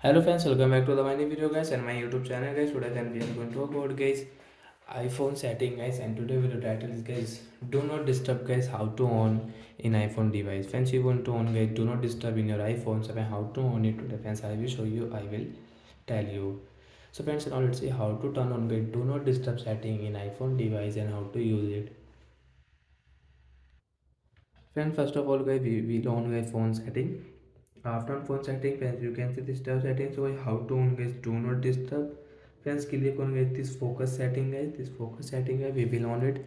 Hello friends, welcome back to the my new video guys and my YouTube channel guys. Today then we are going to talk about guys iPhone setting guys, and today video title is guys do not disturb guys, how to on in iPhone device. Friends, you want to on guys do not disturb in your iPhone, so how to on it today friends I will show you, I will tell you. So friends, now let's see how to turn on guys do not disturb setting in iPhone device and how to use it. Friends, first of all guys we will on guys phone setting. After on phone setting friends, you can see this tab setting. So how to on guys do not disturb. Friends, click on guys this focus setting guys, this focus setting guys, we will on it.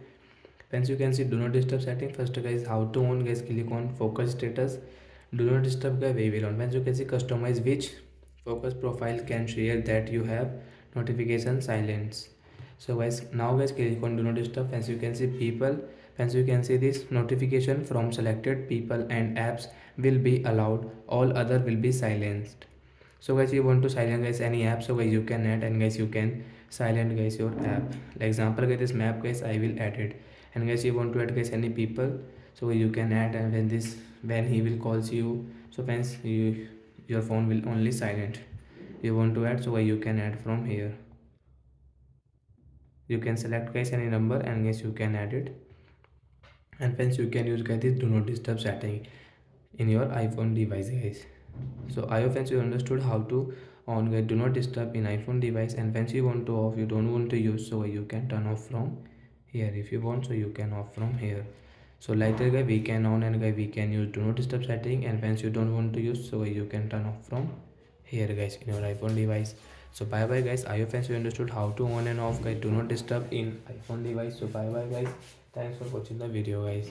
Friends, you can see do not disturb setting. First guys how to on guys, click on focus status, do not disturb guys, we will on. Friends, you can see customize which focus profile can share that you have notification silence. So guys, now guys click on do not disturb. Friends, you can see people. Friends, you can see this notification from selected people and apps will be allowed, all other will be silenced. So guys, you want to silence guys any app, so guys you can add, and guys you can silent guys your app. Like example guys, this map guys I will add it. And guys, you want to add guys any people, so you can add, and when he will calls you, so friends your phone will only silent. You want to add, so you can add from here. You can select guys any number, and guys you can add it. And friends, you can use guys this do not disturb setting in your iPhone device guys. So I hope friends you understood how to on guys do not disturb in iPhone device. And once you want to off, you don't want to use, so you can turn off from here if you want, so you can off from here. So like that guy we can on, and guy we can use do not disturb setting. And once you don't want to use, so you can turn off from here guys in your iPhone device. So bye bye guys, I hope friends you understood how to on and off guys do not disturb in iPhone device. So bye bye guys, thanks for watching the video guys.